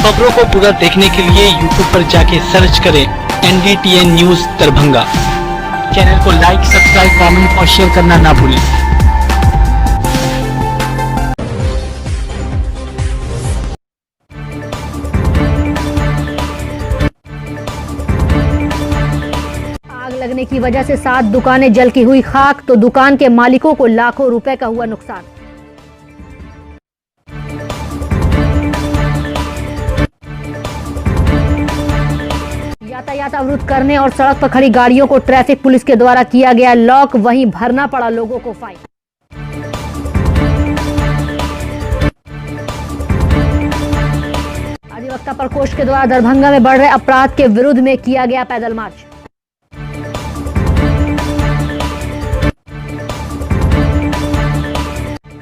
खबरों को पूरा देखने के लिए YouTube पर जाके सर्च करें NDTN न्यूज दरभंगा। चैनल को लाइक, सब्सक्राइब, कमेंट और शेयर करना ना भूलें। आग लगने की वजह से 7 दुकानें जल के हुई खाक, तो दुकान के मालिकों को लाखों रुपए का हुआ नुकसान। यातायात अवरुद्ध करने और सड़क पर खड़ी गाड़ियों को ट्रैफिक पुलिस के द्वारा किया गया लॉक, वहीं भरना पड़ा लोगों को फाइन। अधिवक्ता प्रकोष्ठ के द्वारा दरभंगा में बढ़ रहे अपराध के विरुद्ध में किया गया पैदल मार्च।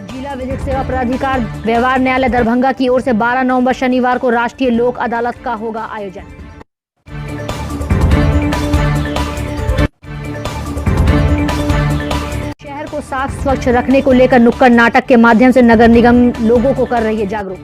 जिला विधिक सेवा प्राधिकार व्यवहार न्यायालय दरभंगा की ओर से 12 नवंबर शनिवार को राष्ट्रीय लोक अदालत का होगा आयोजन। शहर को साफ स्वच्छ रखने को लेकर नुक्कड़ नाटक के माध्यम से नगर निगम लोगों को कर रही है जागरूक।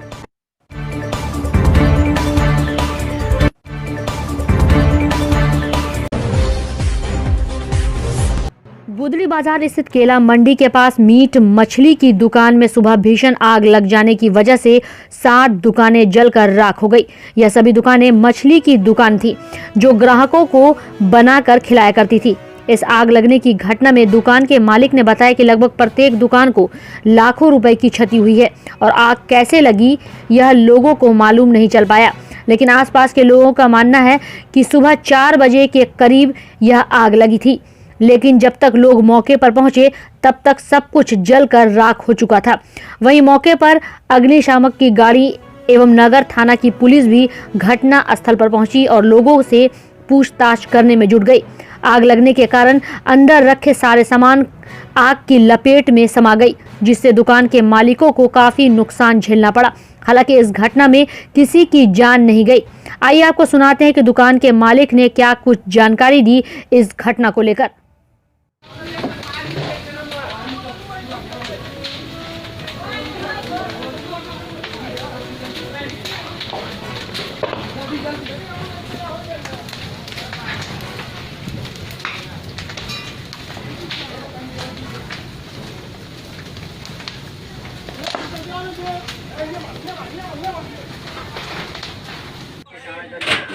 गुदड़ी बाजार स्थित केला मंडी के पास मीट मछली की दुकान में सुबह भीषण आग लग जाने की वजह से 7 दुकानें जलकर राख हो गई। यह सभी दुकानें मछली की दुकान थी जो ग्राहकों को बनाकर खिलाया करती थी। इस आग लगने की घटना में दुकान के मालिक ने बताया कि लगभग प्रत्येक दुकान को लाखों रुपए की क्षति हुई है और आग कैसे लगी यह लोगों को मालूम नहीं चल पाया, लेकिन आसपास के लोगों का मानना है कि सुबह 4 बजे के करीब यह आग लगी थी, लेकिन जब तक लोग मौके पर पहुंचे तब तक सब कुछ जलकर राख हो चुका था। वहीं मौके पर अग्निशामक की गाड़ी एवं नगर थाना की पुलिस भी घटना स्थल पर पहुंची और लोगों से पूछताछ करने में जुट गई। आग लगने के कारण अंदर रखे सारे सामान आग की लपेट में समा गई, जिससे दुकान के मालिकों को काफी नुकसान झेलना पड़ा। हालांकि इस घटना में किसी की जान नहीं गई। आइए आपको सुनाते हैं कि दुकान के मालिक ने क्या कुछ जानकारी दी इस घटना को लेकर।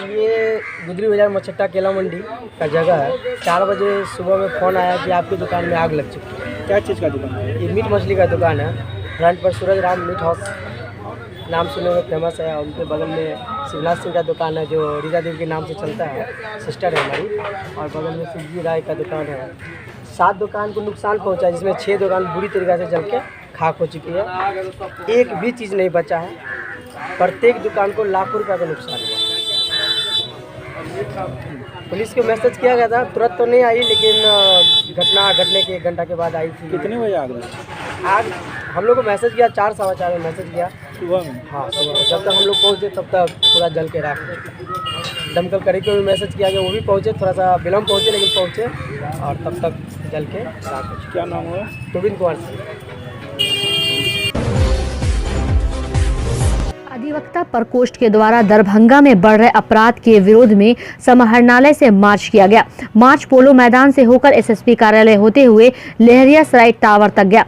ये गुदड़ी बाजार मच्छट्टा केला मंडी का जगह है। 4 बजे सुबह में फ़ोन आया कि आपकी दुकान में आग लग चुकी है। क्या चीज़ का दुकान है? ये मीट मछली का दुकान है। फ्रंट पर सूरज राम मीट हाउस नाम सुने हुए फेमस है। उनके बगल में शिवनाथ सिंह का दुकान है जो रीजा देवी के नाम से चलता है, सिस्टर है हमारी। और बगल में शिवजी राय का दुकान है। 7 दुकान को नुकसान पहुँचा, जिसमें 6 दुकान बुरी तरीके से जल के खाक हो चुकी है। एक भी चीज़ नहीं बचा है। प्रत्येक दुकान को लाखों रुपये का नुकसान हुआ। पुलिस को मैसेज किया गया था, तुरंत तो नहीं आई, लेकिन घटना घटने के 1 घंटा के बाद आई थी। कितने बजे आग लगी? आग हम लोग को मैसेज किया 4 सवा 4 में मैसेज किया सुबह में। हाँ सुबह में। जब तक हम लोग पहुँचे तब तक पूरा जल के राख। दमकल कड़ी को भी मैसेज किया गया, वो भी पहुँचे, थोड़ा सा विलम्ब पहुँचे लेकिन पहुँचे और तब तक जल के राख। क्या नाम हुआ? गोविंद कुमार सिंह। अधिवक्ता प्रकोष्ठ के द्वारा दरभंगा में बढ़ रहे अपराध के विरोध में समाहरणालय से मार्च किया गया। मार्च पोलो मैदान से होकर एसएसपी कार्यालय होते हुए लहरियासराय टावर तक गया।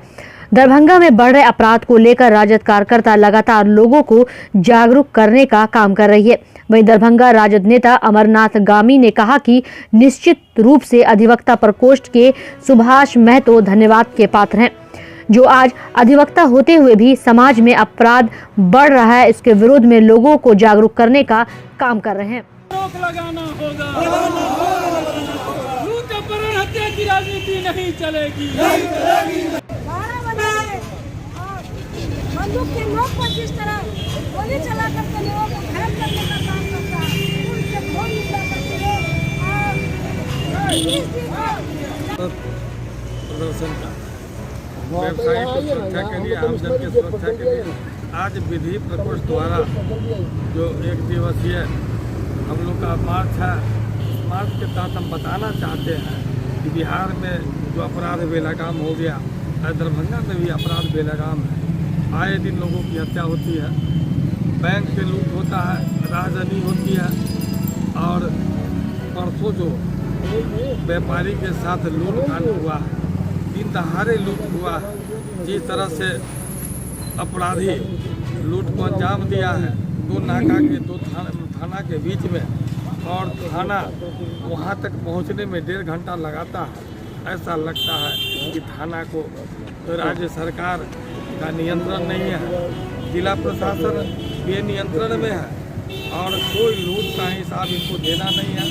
दरभंगा में बढ़ रहे अपराध को लेकर राजद कार्यकर्ता लगातार लोगों को जागरूक करने का काम कर रही है। वहीं दरभंगा राजद नेता अमरनाथ गामी ने कहा कि निश्चित रूप से अधिवक्ता प्रकोष्ठ के सुभाष महतो धन्यवाद के पात्र हैं, जो आज अधिवक्ता होते हुए भी समाज में अपराध बढ़ रहा है, इसके विरोध में लोगों को जागरूक करने का काम कर रहे हैं। रोक लगाना होगा, लूट अपहरण हत्या की राजनीति नहीं चलेगी। 12 बजे बंदूक के नोक पर जिस तरह गोली चला करके लोगों को घायल करने का काम करता है, उनसे फोन निकला करते हैं। प्रदर्शन का व्यवसायी की सुरक्षा के लिए, आमजन की सुरक्षा के लिए आज विधि प्रकोष्ठ द्वारा जो 1 दिवसीय हम लोग का मार्च है, मार्च के तहत हम बताना चाहते हैं कि बिहार में जो अपराध बेलगाम हो गया, दरभंगा में भी अपराध बेलगाम है। आए दिन लोगों की हत्या होती है। बैंक पे लूट होता है, राजधानी होती है। और परसों जो व्यापारी के साथ लूट कांड हुआ है, दिन दहाड़े लूट हुआ है, जिस तरह से अपराधी लूट को अंजाम दिया है, दो नाका के दो थाना के बीच में, और थाना वहां तक पहुंचने में 1.5 घंटा लगाता है। ऐसा लगता है कि थाना को राज्य सरकार का नियंत्रण नहीं है, जिला प्रशासन बेनियंत्रण में है और कोई लूट का हिसाब इनको देना नहीं है।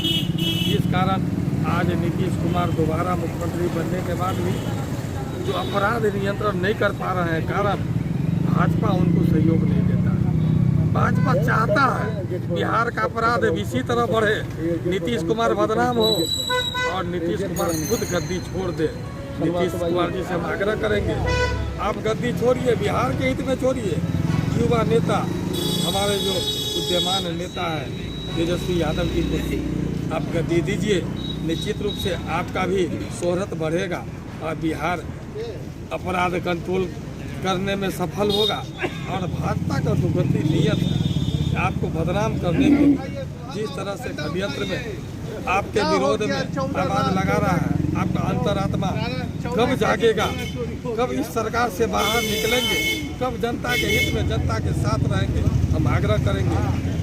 जिस कारण आज नीतीश कुमार दोबारा मुख्यमंत्री बनने के बाद भी जो अपराध नियंत्रण नहीं कर पा रहे हैं, कारण भाजपा उनको सहयोग नहीं देता है। भाजपा चाहता है बिहार का अपराध इसी तरह बढ़े, नीतीश कुमार बदनाम हो और नीतीश कुमार खुद गद्दी छोड़ दे। नीतीश कुमार जी से हम आग्रह करेंगे, आप गद्दी छोड़िए, बिहार के हित में छोड़िए। युवा नेता हमारे जो उद्यमान नेता है तेजस्वी यादव जी को आप गद्दी दीजिए, निश्चित रूप से आपका भी शोहरत बढ़ेगा और बिहार अपराध कंट्रोल करने में सफल होगा। और भाजपा का जो गति नियत है आपको बदनाम करने के जिस तरह से षड्यंत्र में आपके विरोध में आवाज लगा रहा है, आपका अंतरात्मा कब जागेगा, कब इस सरकार से बाहर निकलेंगे, कब जनता के हित में जनता के साथ रहेंगे, हम आग्रह करेंगे।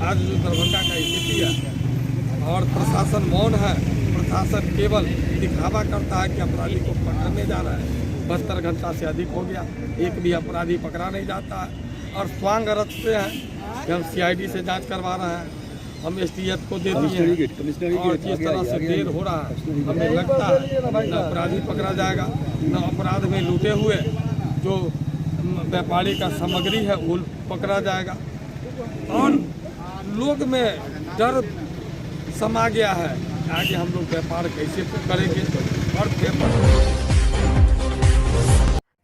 आज जो दरभंगा का स्थिति है और प्रशासन मौन है, प्रशासन केवल दिखावा करता है कि अपराधी को पकड़ने जा रहा है। 72 घंटा से अधिक हो गया, एक भी अपराधी पकड़ा नहीं जाता है और स्वांग रथ से है कि हम CID से जांच करवा रहे हैं, हम STF को दे दिए हैं। और जिस तरह से देर हो रहा है, हमें लगता है न अपराधी पकड़ा जाएगा, न अपराध में लूटे हुए जो व्यापारी का सामग्री है वो पकड़ा जाएगा। और लोग में डर समा गया है, आगे हम लोग व्यापार कैसे करेंगे। और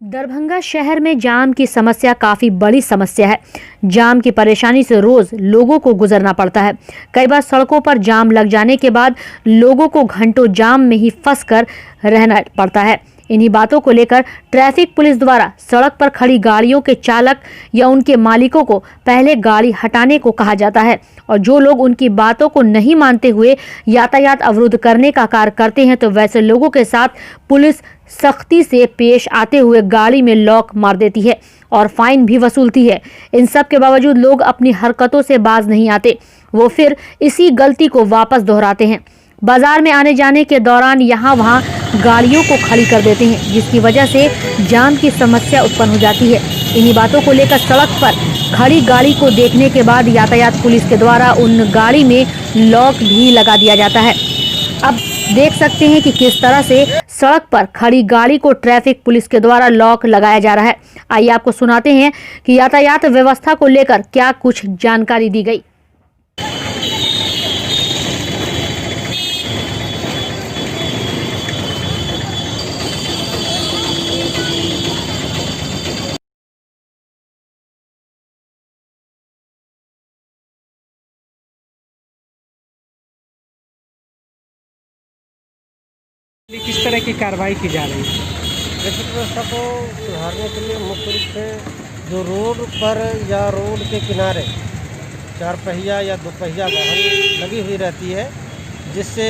दरभंगा शहर में जाम की समस्या काफी बड़ी समस्या है। जाम की परेशानी से रोज लोगों को गुजरना पड़ता है। कई बार सड़कों पर जाम लग जाने के बाद लोगों को घंटों जाम में ही फंस कर रहना पड़ता है। इन्हीं बातों को लेकर ट्रैफिक पुलिस द्वारा सड़क पर खड़ी गाड़ियों के चालक या उनके मालिकों को पहले गाड़ी हटाने को कहा जाता है और जो लोग उनकी बातों को नहीं मानते हुए यातायात अवरुद्ध करने का कार्य करते हैं तो वैसे लोगों के साथ पुलिस सख्ती से पेश आते हुए गाड़ी में लॉक मार देती है और फाइन भी वसूलती है। इन सब के बावजूद लोग अपनी हरकतों से बाज नहीं आते, वो फिर इसी गलती को वापस दोहराते हैं। बाजार में आने जाने के दौरान यहाँ वहाँ गाड़ियों को खड़ी कर देते हैं, जिसकी वजह से जाम की समस्या उत्पन्न हो जाती है। इन्हीं बातों को लेकर सड़क पर खड़ी गाड़ी को देखने के बाद यातायात पुलिस के द्वारा उन गाड़ी में लॉक भी लगा दिया जाता है। अब देख सकते हैं कि किस तरह से सड़क पर खड़ी गाड़ी को ट्रैफिक पुलिस के द्वारा लॉक लगाया जा रहा है। आइए आपको सुनाते हैं कि यातायात व्यवस्था को लेकर क्या कुछ जानकारी दी गई। किस तरह की कार्रवाई की जा रही है? ट्रैफिक व्यवस्था को सुधारने के लिए मुख्य रूप से जो रोड पर या रोड के किनारे 4 पहिया या 2 पहिया वाहन लगी हुई रहती है, जिससे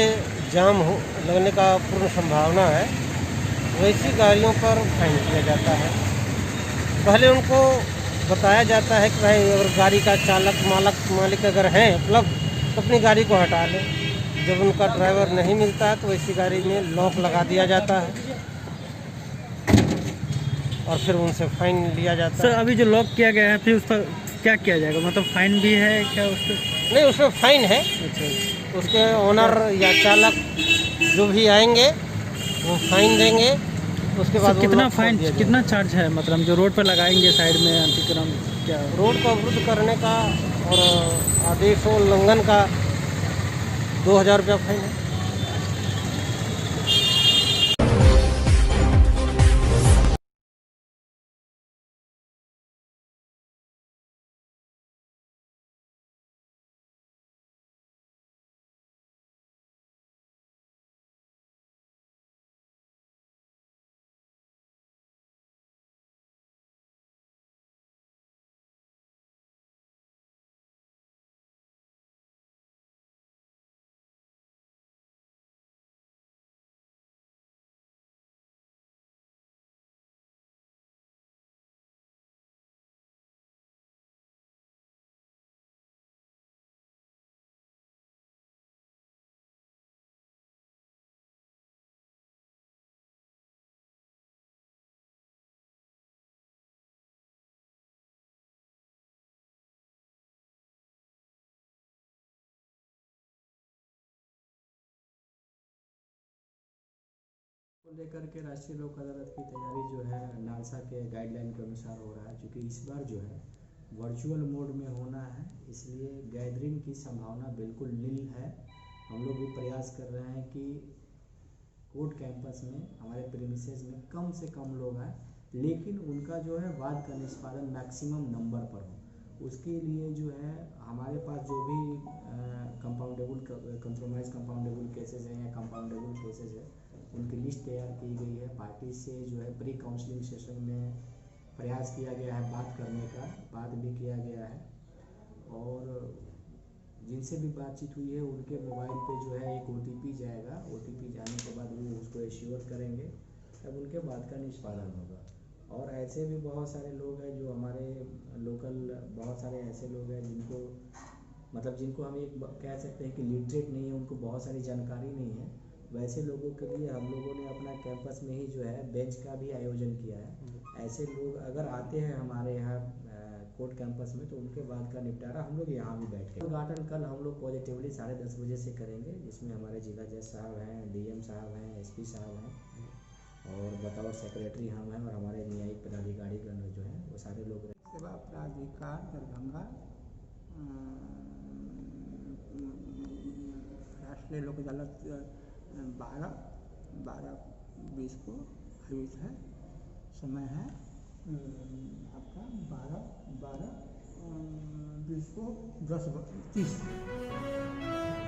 जाम हो लगने का पूर्ण संभावना है, वैसी गाड़ियों पर फाइन किया जाता है। पहले उनको बताया जाता है कि भाई अगर गाड़ी का चालक मालिक अगर हैं उपलब्ध तो अपनी गाड़ी को हटा लें। जब उनका ड्राइवर नहीं मिलता है तो वैसी गाड़ी में लॉक लगा दिया जाता है और फिर उनसे फाइन लिया जाता है। सर, अभी जो लॉक किया गया है फिर उस पर क्या किया जाएगा? मतलब फाइन भी है क्या उस पर? नहीं, उसमें फाइन है। अच्छा, उसके ओनर या चालक जो भी आएंगे वो फाइन देंगे। उसके बाद वो कितना लोग फाइन, छोड़ दिया कितना चार्ज है? मतलब जो रोड पर लगाएंगे साइड में अतिक्रम क्या? जाएगा। रोड को अवरुद्ध करने का और आदेशों उल्लंघन का 2000 रुपया फाइन है। लेकर के राष्ट्रीय लोक अदालत की तैयारी जो है नालसा के गाइडलाइन के अनुसार हो रहा है, क्योंकि इस बार जो है वर्चुअल मोड में होना है, इसलिए गैदरिंग की संभावना बिल्कुल नील है। हम लोग भी प्रयास कर रहे हैं कि कोर्ट कैंपस में हमारे प्रीमिसेस में कम से कम लोग आए, लेकिन उनका जो है वाद का निष्पादन मैक्सिमम नंबर पर हो। उसके लिए जो है हमारे पास जो भी कंप्रोमाइज कंपाउंडेबल केसेस हैं या कंपाउंडेबल केसेस है, उनकी लिस्ट तैयार की गई है। पार्टी से जो है प्री काउंसलिंग सेशन में प्रयास किया गया है बात करने का, बात भी किया गया है, और जिनसे भी बातचीत हुई है उनके मोबाइल पे जो है एक OTP जाएगा। OTP जाने के बाद वो उसको एश्योर करेंगे, तब उनके बाद का निष्पादन होगा। और ऐसे भी बहुत सारे लोग हैं जो हमारे लोकल, बहुत सारे ऐसे लोग हैं जिनको हम एक कह सकते हैं कि लिटरेट नहीं है, उनको बहुत सारी जानकारी नहीं है। वैसे लोगों के लिए हम लोगों ने अपना कैंपस में ही जो है बेंच का भी आयोजन किया है। ऐसे लोग अगर आते हैं हमारे यहाँ कोर्ट कैंपस में, तो उनके बाद का निपटारा हम लोग यहाँ भी बैठ के उद्घाटन कल हम लोग पॉजिटिवली 10:30 बजे से करेंगे, जिसमें हमारे जिला जज साहब हैं, DM साहब हैं, SP साहब हैं और बतौर सेक्रेटरी हम हैं, और हमारे न्यायिक पदाधिकारी गण जो हैं वो सारे लोग। सेवा प्राधिकार दरभंगा राष्ट्रीय लोक अदालत 12:20 को आयोजित है। समय है आपका 12:20 को 10:30।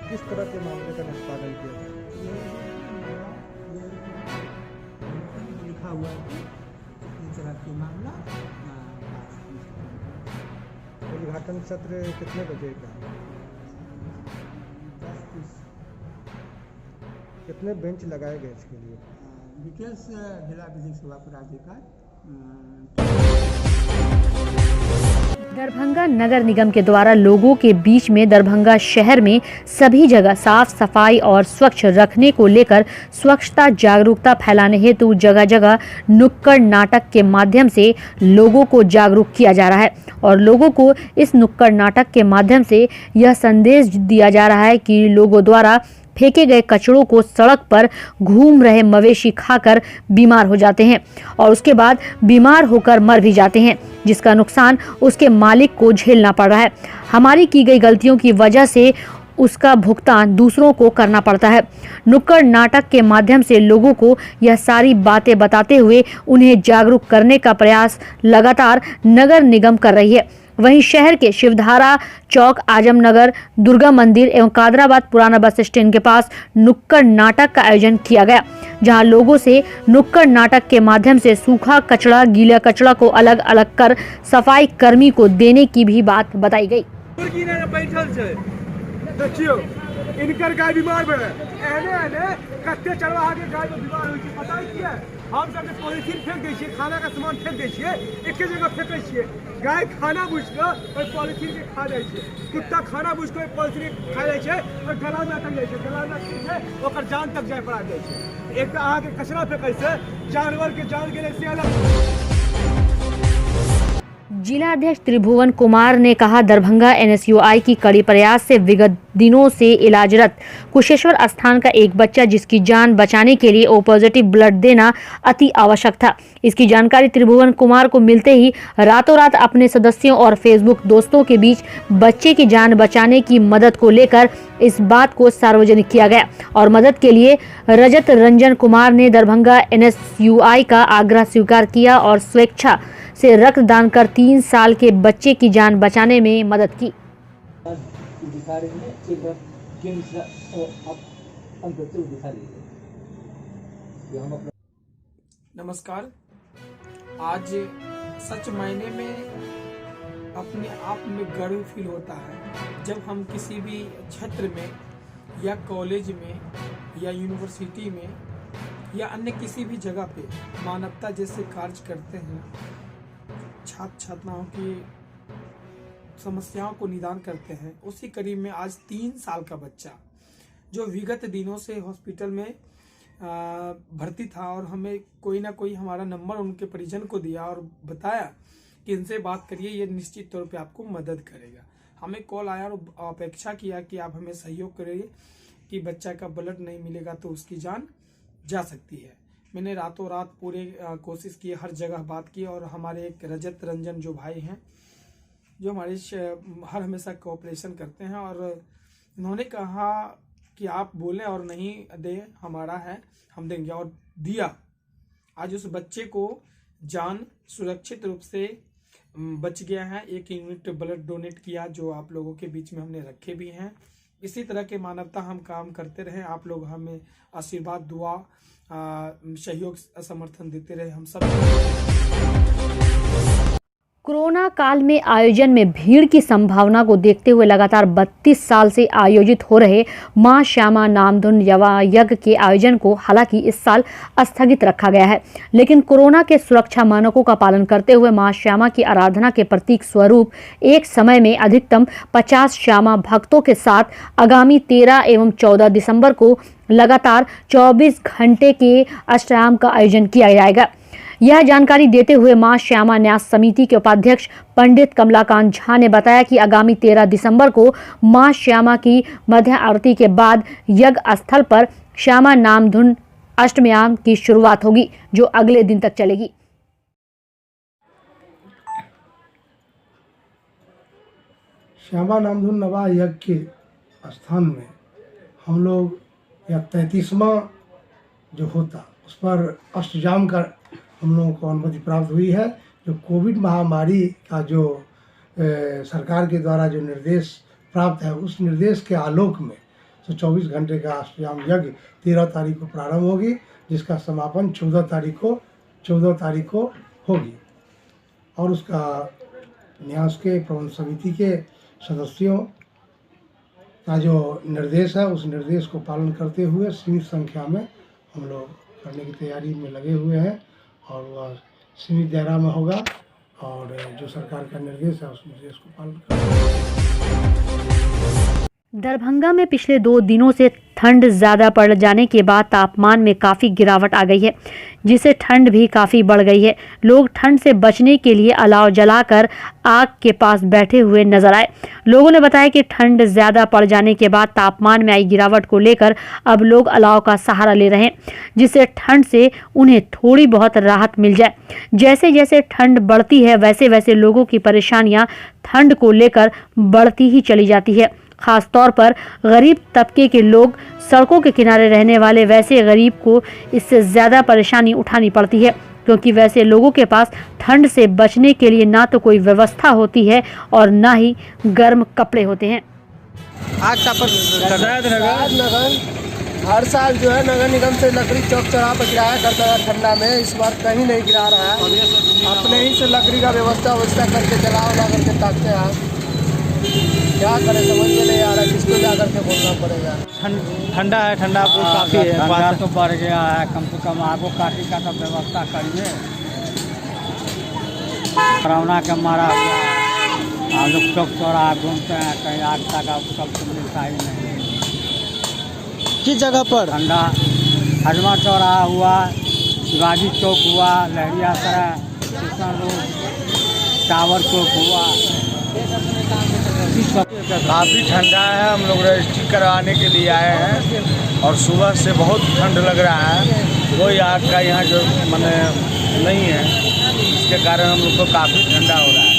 किस तरह के मामले का निष्पादन किया जाए? ये लिखा हुआ है इस तरह के मामला। उद्घाटन सत्र कितने बजे का? 10:30। कितने बेंच लगाए गए इसके लिए? डिटेल्स जिला विधिक सेवा प्राधिकार। दरभंगा नगर निगम के द्वारा लोगों के बीच में दरभंगा शहर में सभी जगह साफ सफाई और स्वच्छ रखने को लेकर स्वच्छता जागरूकता फैलाने हेतु जगह जगह नुक्कड़ नाटक के माध्यम से लोगों को जागरूक किया जा रहा है। और लोगों को इस नुक्कड़ नाटक के माध्यम से यह संदेश दिया जा रहा है कि लोगों द्वारा फेंके गए कचड़ों को सड़क पर घूम रहे मवेशी खाकर बीमार हो जाते हैं और उसके बाद बीमार होकर मर भी जाते हैं, जिसका नुकसान उसके मालिक को झेलना पड़ रहा है। हमारी की गई गलतियों की वजह से उसका भुगतान दूसरों को करना पड़ता है। नुक्कड़ नाटक के माध्यम से लोगों को यह सारी बातें बताते हुए उन्हें जागरूक करने का प्रयास लगातार नगर निगम कर रही है। वहीं शहर के शिवधारा चौक, आजमनगर, दुर्गा मंदिर एवं कादराबाद पुराना बस स्टैंड के पास नुक्कड़ नाटक का आयोजन किया गया, जहां लोगों से नुक्कड़ नाटक के माध्यम से सूखा कचड़ा, गीला कचड़ा को अलग अलग कर सफाई कर्मी को देने की भी बात बताई गई। देखियो इनकर गाय बीमार पड़े एने कत्ते चरवाहा के गाय बीमार होई छै पता किया हम सब के पॉलिथीन फेंक दै छियै, खाना का सामान फेंक दै छियै, एके जगह फेंकै छियै। गाय खाना बुझ के ओइ पॉलिथीन के खा जाइ छै, कुत्ता खाना बुझ के ओइ पॉलिथीन के खा जाइ छै और गला में अटक जाइ छै, गला में अटक छै ओकर जान तक जाय पड़ा जाइ छै। एक अहाँ के कचरा फेंकै से जानवर के जान गेलै से अलग। जिला अध्यक्ष त्रिभुवन कुमार ने कहा, दरभंगा NSUI की कड़ी प्रयास से विगत दिनों से इलाजरत कुशेश्वर स्थान का एक बच्चा जिसकी जान बचाने के लिए O पॉजिटिव ब्लड देना अति आवश्यक था। इसकी जानकारी त्रिभुवन कुमार को मिलते ही रातों रात अपने सदस्यों और फेसबुक दोस्तों के बीच बच्चे की जान बचाने की मदद को लेकर इस बात को सार्वजनिक किया गया और मदद के लिए रजत रंजन कुमार ने दरभंगा NSUI का आग्रह स्वीकार किया और स्वेच्छा से रक्तदान कर 3 साल के बच्चे की जान बचाने में मदद की। नमस्कार। आज सच मायने में अपने आप में गर्व फील होता है जब हम किसी भी क्षेत्र में या कॉलेज में या यूनिवर्सिटी में या अन्य किसी भी जगह पे मानवता जैसे कार्य करते हैं, छात्र छात्राओं की समस्याओं को निदान करते हैं। उसी करीब में आज 3 साल का बच्चा जो विगत दिनों से हॉस्पिटल में भर्ती था और हमें कोई ना कोई हमारा नंबर उनके परिजन को दिया और बताया कि इनसे बात करिए, ये निश्चित तौर पे आपको मदद करेगा। हमें कॉल आया और अपेक्षा किया कि आप हमें सहयोग करिए कि बच्चा का ब्लड नहीं मिलेगा तो उसकी जान जा सकती है। मैंने रातों रात पूरे कोशिश की, हर जगह बात की। और हमारे एक रजत रंजन जो भाई हैं, जो हमारे हर हमेशा कोऑपरेशन करते हैं, और उन्होंने कहा कि आप बोलें और नहीं दे, हमारा है, हम देंगे, और दिया। आज उस बच्चे को जान सुरक्षित रूप से बच गया है। 1 यूनिट ब्लड डोनेट किया, जो आप लोगों के बीच में हमने रखे भी हैं। इसी तरह के मानवता हम काम करते रहें। आप लोग हमें आशीर्वाद, दुआ, सहयोग, समर्थन देते रहे। हम सब कोरोना काल में आयोजन में भीड़ की संभावना को देखते हुए लगातार 32 साल से आयोजित हो रहे मां श्यामा नामधुन यज्ञ के आयोजन को हालांकि इस साल स्थगित रखा गया है, लेकिन कोरोना के सुरक्षा मानकों का पालन करते हुए मां श्यामा की आराधना के प्रतीक स्वरूप एक समय में अधिकतम 50 श्यामा भक्तों के साथ आगामी 13 एवं 14 दिसंबर को लगातार 24 घंटे के अष्टयाम का आयोजन किया जाएगा। यह जानकारी देते हुए मां श्यामा न्यास समिति के उपाध्यक्ष पंडित कमलाकांत झा ने बताया कि आगामी 13 दिसंबर को मां श्यामा की मध्य आरती के बाद यज्ञ स्थल पर श्यामा नामधुन अष्टयाम की शुरुआत होगी, जो अगले दिन तक चलेगी। श्यामा नामधुन नवा यज्ञ के स्थान में हम लोग यह 33वां जो होता उस पर अष्टयाम का हम लोगों को अनुमति प्राप्त हुई है। जो कोविड महामारी का जो सरकार के द्वारा जो निर्देश प्राप्त है, उस निर्देश के आलोक में 24 घंटे का अष्टयाम यज्ञ 13 तारीख को प्रारंभ होगी, जिसका समापन 14 तारीख को होगी। और उसका न्यास के प्रबंध समिति के सदस्यों का जो निर्देश है, उस निर्देश को पालन करते हुए सीमित संख्या में हम लोग करने की तैयारी में लगे हुए हैं, और वह सीमित दायरा में होगा, और जो सरकार का निर्देश है उस निर्देश को पालन करें। दरभंगा में पिछले 2 दिनों से ठंड ज़्यादा पड़ जाने के बाद तापमान में काफ़ी गिरावट आ गई है, जिससे ठंड भी काफ़ी बढ़ गई है। लोग ठंड से बचने के लिए अलाव जलाकर आग के पास बैठे हुए नजर आए। लोगों ने बताया कि ठंड ज़्यादा पड़ जाने के बाद तापमान में आई गिरावट को लेकर अब लोग अलाव का सहारा ले रहे हैं, जिससे ठंड से उन्हें थोड़ी बहुत राहत मिल जाए। जैसे जैसे ठंड बढ़ती है, वैसे वैसे लोगों की परेशानियाँ ठंड को लेकर बढ़ती ही चली जाती है। खास तौर पर गरीब तबके के लोग, सड़कों के किनारे रहने वाले वैसे गरीब को इससे ज़्यादा परेशानी उठानी पड़ती है, क्योंकि वैसे लोगों के पास ठंड से बचने के लिए ना तो कोई व्यवस्था होती है और ना ही गर्म कपड़े होते हैं। हर साल जो है नगर निगम से लकड़ी चौक चौराहा पर गिराया करता है ठंडा में, इस बार कहीं नहीं गिरा रहा है। अपने ही से लकड़ी का व्यवस्था करके जला करके ताकते हैं। क्या करें समझ में नहीं आ रहा, किसको जा करके बोलना पड़ेगा। ठंडा है, ठंडा काफ़ी है, ठंडा तो बढ़ गया है। कम से कम आगो काटी का तो व्यवस्था करिए। कोरोना के मारा हम लोग चौक चौराहा घूमते हैं, कहीं आग तक सबको मिलता ही नहीं। किस जगह पर? ठंडा हजमा चौराहा हुआ, शिवाजी चौक हुआ, लहरिया सराय, किशन रोड, टावर चौक हुआ। काफ़ी ठंडा है। हम लोग रजिस्ट्री करवाने के लिए आए हैं, और सुबह से बहुत ठंड लग रहा है। कोई आग का यहाँ जो माने नहीं है, इसके कारण हम लोग को काफ़ी ठंडा हो रहा है।